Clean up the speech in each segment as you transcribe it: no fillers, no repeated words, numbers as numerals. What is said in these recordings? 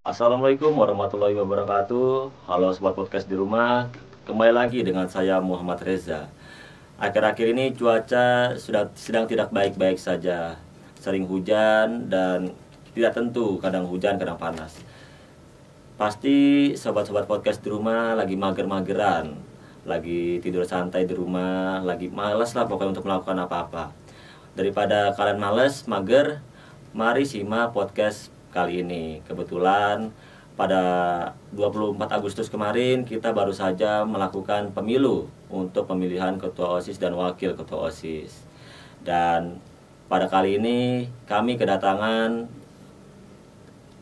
Assalamualaikum warahmatullahi wabarakatuh. Halo sobat podcast di rumah. Kembali lagi dengan saya Muhammad Reza. Akhir-akhir ini cuaca sudah sedang tidak baik-baik saja. Sering hujan dan tidak tentu, kadang hujan, kadang panas. Pasti sobat-sobat podcast di rumah lagi mager-mageran, lagi tidur santai di rumah, lagi malas lah pokoknya untuk melakukan apa-apa. Daripada kalian malas, mager, mari simak podcast kali ini. Kebetulan pada 24 Agustus kemarin kita baru saja melakukan pemilu untuk pemilihan ketua OSIS dan wakil ketua OSIS. Dan pada kali ini kami kedatangan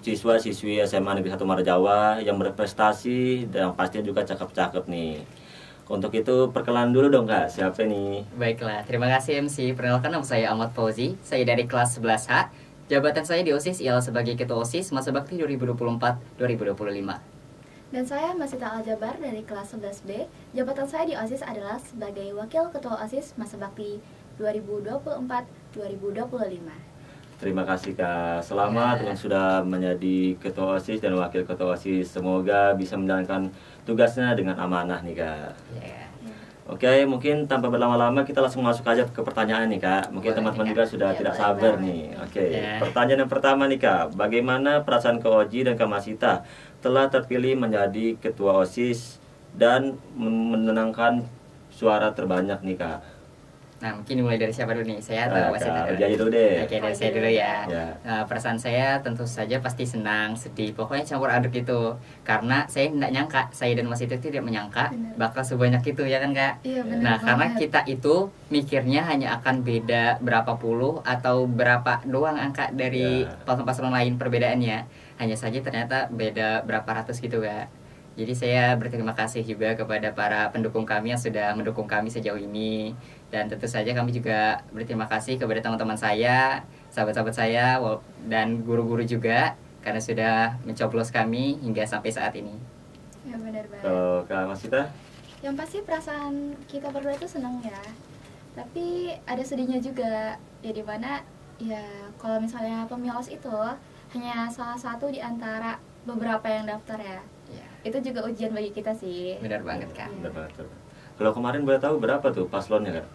siswa-siswi SMA Negeri 1 Marajawa yang berprestasi dan pastinya juga cakep-cakep nih. Untuk itu perkenalan dulu dong Kak, siapa nih? Baiklah, terima kasih MC. Perkenalkan nama saya Ahmad Fauzi. Saya dari kelas 11H. Jabatan saya di OSIS ialah sebagai Ketua OSIS Masa Bakti 2024-2025. Dan saya Masita Al-Jabar dari kelas 11B. Jabatan saya di OSIS adalah sebagai Wakil Ketua OSIS Masa Bakti 2024-2025. Terima kasih Kak. Selamat dengan sudah menjadi Ketua OSIS dan Wakil Ketua OSIS. Semoga bisa menjalankan tugasnya dengan amanah nih Kak. Yeah. Oke, mungkin tanpa berlama-lama kita langsung masuk aja ke pertanyaan nih Kak. Mungkin Boleh, teman-teman Kak. juga sudah Ya, tidak boleh sabar banget. nih. Oke, Ya. pertanyaan yang pertama nih Kak. Bagaimana perasaan Kak Oji dan Kak Masita telah terpilih menjadi Ketua OSIS dan menenangkan suara terbanyak nih Kak? Nah, mungkin mulai dari siapa dulu nih? Saya atau Wasita Kak dulu? Oji aja dulu deh. Oke, dari saya dulu ya. Ya. Nah, perasaan saya tentu saja pasti senang, sedih, pokoknya campur aduk itu. Karena saya tidak nyangka, saya dan Wasita itu tidak menyangka Benar. bakal sebanyak itu ya kan Kak? Iya benar Nah, karena banget. kita itu mikirnya hanya akan beda berapa puluh atau berapa doang angka dari Ya. paslon-paslon lain perbedaannya. Hanya saja ternyata beda berapa ratus gitu Kak. Jadi saya berterima kasih juga kepada para pendukung kami yang sudah mendukung kami sejauh ini. Dan tentu saja kami juga berterima kasih kepada teman-teman saya, sahabat-sahabat saya, dan guru-guru juga karena sudah mencoblos kami hingga sampai saat ini. Ya benar banget. Kalau Kak Masita? Yang pasti perasaan kita berdua itu senang ya. Tapi ada sedihnya juga. Ya dimana ya kalau misalnya pemilos itu hanya salah satu di antara beberapa yang daftar ya. Ya, Itu juga ujian bagi kita sih. benar banget Kak. Benar banget. Kalau kemarin boleh tahu berapa tuh paslonnya Kak?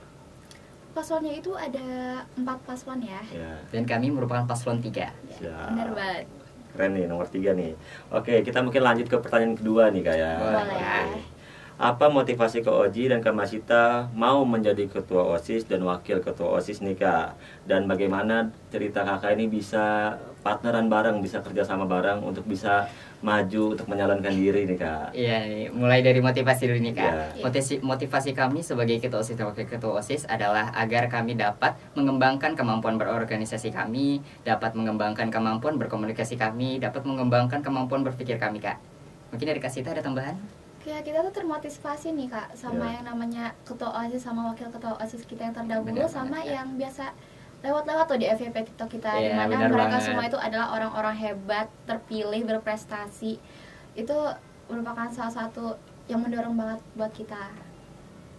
Paslonnya itu ada 4 paslon ya. Ya. Dan kami merupakan paslon 3. Ya, Siap. benar banget. Keren nih, nomor 3 nih. Oke, kita mungkin lanjut ke pertanyaan kedua nih Kak ya. Boleh. Oke. Apa motivasi Kak Oji dan Kak Masita mau menjadi Ketua OSIS dan Wakil Ketua OSIS nih Kak? Dan bagaimana cerita kakak ini bisa partneran bareng, bisa kerjasama bareng untuk bisa maju untuk menyalonkan diri nih Kak? Iya nih, mulai dari motivasi dulu nih Kak. Iya. Motivasi kami sebagai Ketua OSIS dan Wakil Ketua OSIS adalah agar kami dapat mengembangkan kemampuan berorganisasi kami, dapat mengembangkan kemampuan berkomunikasi kami, dapat mengembangkan kemampuan berpikir kami Kak. Mungkin dari Kak Sita ada tambahan? Kayak kita tuh termotivasi nih Kak sama Ya. yang namanya ketua OSIS sama wakil ketua OSIS kita yang terdahulu Benar sama banget, Kak. yang biasa lewat-lewat tuh di FYP TikTok kita Iya, di mana benar mereka banget. semua itu adalah orang-orang hebat, terpilih, berprestasi. Itu merupakan salah satu yang mendorong banget buat kita.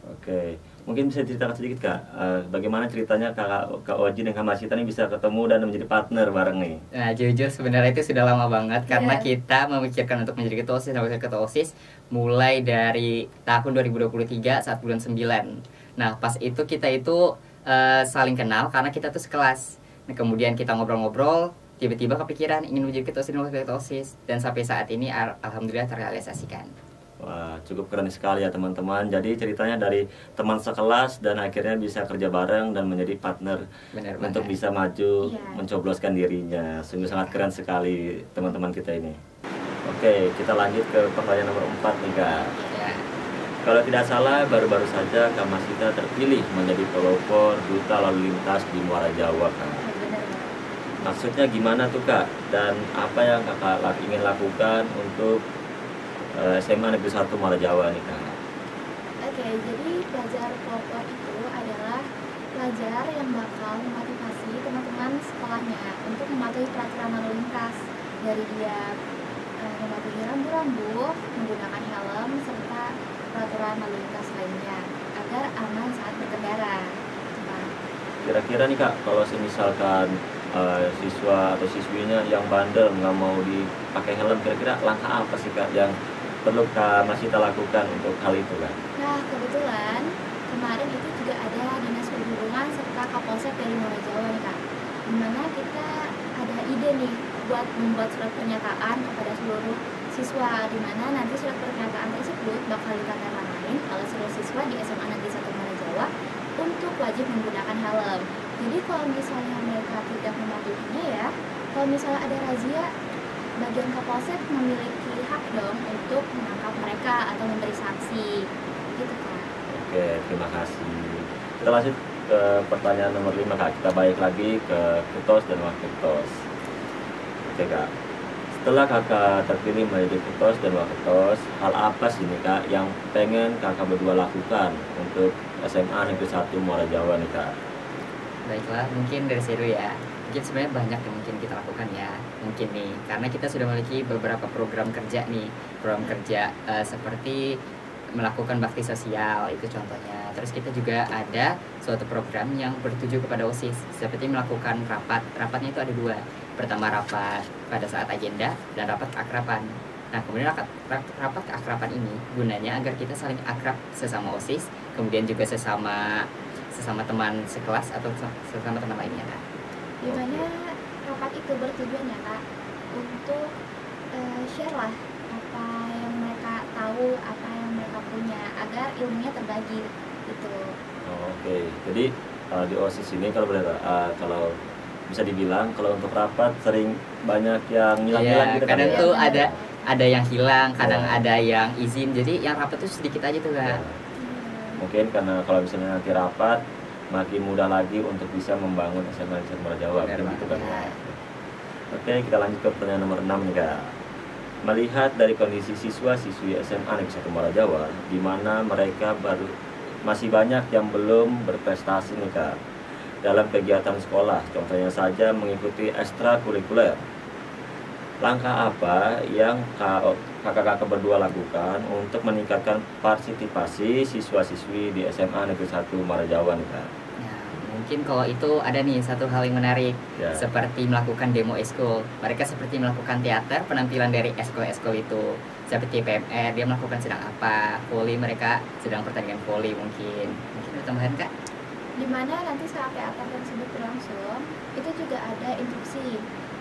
Oke, mungkin bisa ceritakan sedikit Kak, bagaimana ceritanya Kak Oji dan Kak Masita ini bisa ketemu dan menjadi partner bareng nih? Nah, jujur sebenarnya itu sudah lama banget karena Iya. kita memikirkan untuk menjadi ketua OSIS dan wakil ketua OSIS mulai dari tahun 2023 saat bulan 9. Nah, pas itu kita itu saling kenal karena kita tuh sekelas. Nah, kemudian kita ngobrol-ngobrol, tiba-tiba kepikiran ingin menjadi ketua OSIS dan wakil ketua OSIS dan sampai saat ini alhamdulillah terrealisasikan. Wah, cukup keren sekali ya teman-teman. Jadi ceritanya dari teman sekelas dan akhirnya bisa kerja bareng dan menjadi partner Benar untuk banget. bisa maju Iya. mencobloskan dirinya. Sungguh sangat keren sekali teman-teman kita ini. Oke, kita lanjut ke pertanyaan nomor 4 nih Kak. Ya. Kalau tidak salah, baru-baru saja Kak Masita terpilih menjadi pelopor duta lalu lintas di Muara Jawa Kak. Ya, benar banget. Maksudnya gimana tuh Kak? Dan apa yang Kakak ingin lakukan untuk SMA Negeri 1 Muara Jawa nih Kak? Oke, jadi pelajar pelopor itu adalah pelajar yang bakal memotivasi teman-teman sekolahnya untuk mematuhi peraturan lalu lintas, dari dia mematuhi rambu-rambu, menggunakan helm, serta peraturan lalu lintas lainnya agar aman saat berkendara. Gitu, Pak. Kira-kira nih Kak, kalau misalkan siswa atau siswinya yang bandel nggak mau dipakai helm, kira-kira langkah apa sih Kak yang perlu Kak Masita lakukan untuk hal itu Kak? Nah, kebetulan kemarin itu juga ada Dinas Perhubungan serta Kapolsek dari Muara Jawa nih Kak. Dimana kita ada ide nih buat membuat surat pernyataan kepada seluruh siswa, dimana nanti surat pernyataan tersebut bakal ditandatangani oleh seluruh siswa di SMA Negeri 1 Muara Jawa untuk wajib menggunakan helm. Jadi kalau misalnya mereka tidak mematuhinya ya, kalau misalnya ada razia, bagian Kapolsek memiliki hak dong untuk menangkap mereka atau memberi sanksi, gitu Kak. Oke, terima kasih. Kita lanjut ke pertanyaan nomor 5 Kak. Kita balik lagi ke Ketos dan Wakil Ketos. Oke Kak, setelah Kakak terpilih menjadi Ketos dan Wakil Ketos, hal apa sih nih Kak yang pengen Kakak berdua lakukan untuk SMA Negeri 1 Muara Jawa nih Kak? Baiklah, mungkin dari saya dulu ya. Mungkin sebenarnya banyak yang mungkin kita lakukan ya. Mungkin nih, karena kita sudah memiliki beberapa program kerja nih. Program kerja seperti melakukan bakti sosial, itu contohnya. Terus kita juga ada suatu program yang bertuju kepada OSIS, seperti melakukan rapat. Rapatnya itu ada dua. Pertama rapat pada saat agenda dan rapat keakraban. Nah, kemudian rapat keakraban ini gunanya agar kita saling akrab sesama OSIS, kemudian juga sesama teman sekelas atau sesama teman lainnya Kak. Dimana rapat itu bertujuan ya Kak untuk share lah apa yang mereka tahu, apa yang mereka punya, agar ilmunya terbagi gitu. Oke, jadi di OSIS ini kalau bisa dibilang kalau untuk rapat sering banyak yang hilang-hilang gitu kan kadang ya? tuh ada yang hilang, kadang Ya. ada yang izin, jadi yang rapat tuh sedikit aja tuh Ya. Kak. Mungkin karena kalau misalnya nanti rapat makin mudah lagi untuk bisa membangun SMA Negeri 1 Muara Jawa, Benar gitu kan banget. ya. Oke, kita lanjut ke pertanyaan nomor 6 nih Kak. Melihat dari kondisi siswa-siswi SMA Negeri 1 Muara Jawa, di mana mereka masih banyak yang belum berprestasi nih Kak dalam kegiatan sekolah, contohnya saja mengikuti ekstrakurikuler. Langkah apa yang kakak-kakak berdua lakukan untuk meningkatkan partisipasi siswa-siswi di SMA Negeri 1 Muara Jawa nih Kak? Nah, mungkin kalau itu ada nih satu hal yang menarik, Ya. seperti melakukan demo eskul. Mereka seperti melakukan teater, penampilan dari eskul-eskul itu. Seperti PMR, dia melakukan sedang apa, voli, mereka sedang pertandingan voli mungkin. Mungkin ada tambahan Kak? Dimana nanti saat teater tersebut berlangsung, itu juga ada instruksi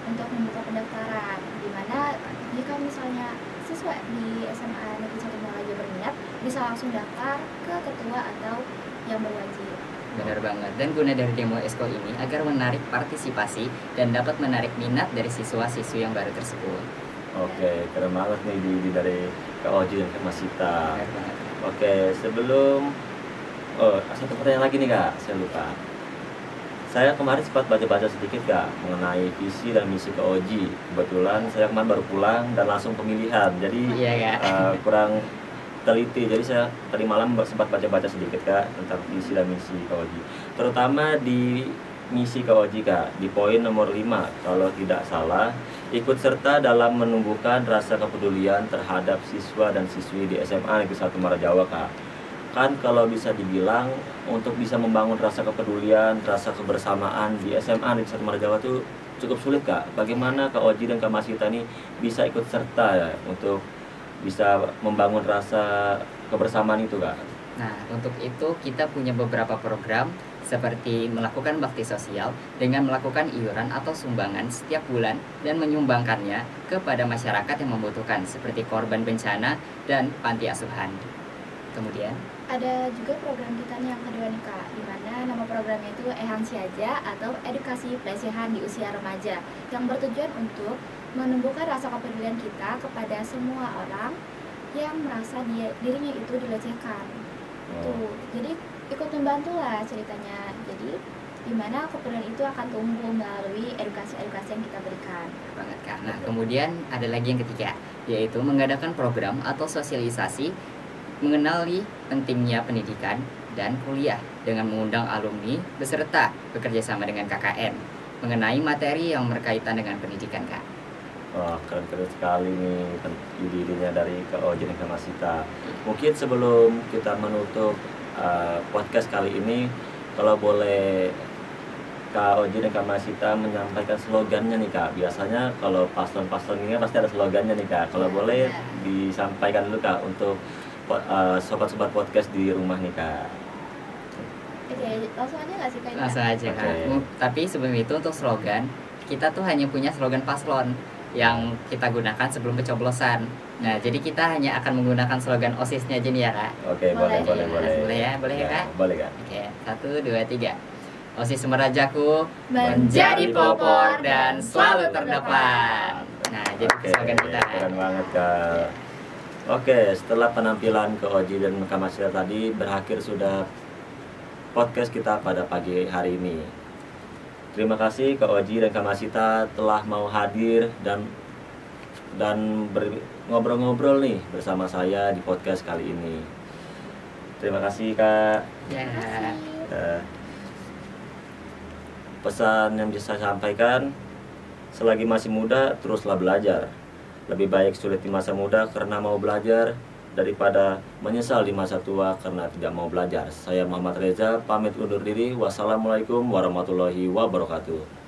untuk membuka pendaftaran, dimana jika misalnya siswa di SMA Negeri 1 Muara Jawa berminat, bisa langsung daftar ke ketua atau yang berwajib. Benar banget. Dan guna dari demo eskul ini agar menarik partisipasi dan dapat menarik minat dari siswa-siswi yang baru tersebut. Oke, keren banget nih dari Kak Oji dan Kak Masita. Benar banget. Oke, satu pertanyaan lagi nih Kak, saya lupa. Saya kemarin sempat baca-baca sedikit Kak mengenai visi dan misi Kak Oji. Kebetulan saya kemarin baru pulang dan langsung pemilihan, jadi Iya Kak. kurang teliti. Jadi saya tadi malam sempat baca-baca sedikit Kak tentang visi dan misi Kak Oji. Terutama di misi Kak Oji Kak, di poin nomor 5 kalau tidak salah, ikut serta dalam menumbuhkan rasa kepedulian terhadap siswa dan siswi di SMA Negeri 1 Muara Jawa Kak. Kan kalau bisa dibilang untuk bisa membangun rasa kepedulian, rasa kebersamaan di SMA Negeri 1 Muara Jawa itu cukup sulit Kak. Bagaimana Kak Oji dan Kak Masita ini bisa ikut serta ya untuk bisa membangun rasa kebersamaan itu Kak? Nah, untuk itu kita punya beberapa program seperti melakukan bakti sosial dengan melakukan iuran atau sumbangan setiap bulan dan menyumbangkannya kepada masyarakat yang membutuhkan seperti korban bencana dan panti asuhan. Kemudian Ada juga program kita nih yang kedua nih Kak, di mana nama programnya itu Ehan Siaja atau Edukasi Pelecehan di Usia Remaja, yang bertujuan untuk menumbuhkan rasa kepedulian kita kepada semua orang yang merasa dirinya itu dilecehkan. Tuh, jadi ikut membantu lah ceritanya. Jadi di mana kepedulian itu akan tumbuh melalui edukasi-edukasi yang kita berikan. banget Kak. Nah, kemudian ada lagi yang ketiga, yaitu mengadakan program atau sosialisasi mengenali pentingnya pendidikan dan kuliah dengan mengundang alumni beserta bekerja sama dengan KKN mengenai materi yang berkaitan dengan pendidikan Kak. Wah, keren-keren sekali nih ide-idenya dari Kak Oji dan Kak Masita. Mungkin sebelum kita menutup podcast kali ini, kalau boleh Kak Oji dan Kak Masita menyampaikan slogannya nih Kak. Biasanya kalau paslon-paslon ini kan pasti ada slogannya nih Kak. Kalau boleh disampaikan dulu Kak untuk sobat-sobat podcast di rumah nih Kak. Oke, langsung aja nggak sih Kak? Langsung aja Kak. Oke. Tapi sebelum itu untuk slogan, kita tuh hanya punya slogan paslon yang kita gunakan sebelum pencoblosan. Nah, jadi kita hanya akan menggunakan slogan OSIS-nya aja nih ya Kak. Oke, boleh. Boleh ya, boleh ya Kak? Boleh Kak. Oke, 1, 2, 3. OSIS Semerajaku Menjadi pelopor dan selalu terdepan. Nah, jadi Oke, slogan kita. keren banget Kak. Oke, setelah penampilan Kak Oji dan Kak Masita tadi, berakhir sudah podcast kita pada pagi hari ini. Terima kasih Kak Oji dan Kak Masita telah mau hadir dan ngobrol-ngobrol nih bersama saya di podcast kali ini. Terima kasih Kak. Ya. Pesan yang bisa saya sampaikan, selagi masih muda teruslah belajar. Lebih baik sulit di masa muda karena mau belajar daripada menyesal di masa tua karena tidak mau belajar. Saya Muhammad Reza pamit undur diri. Wassalamualaikum warahmatullahi wabarakatuh.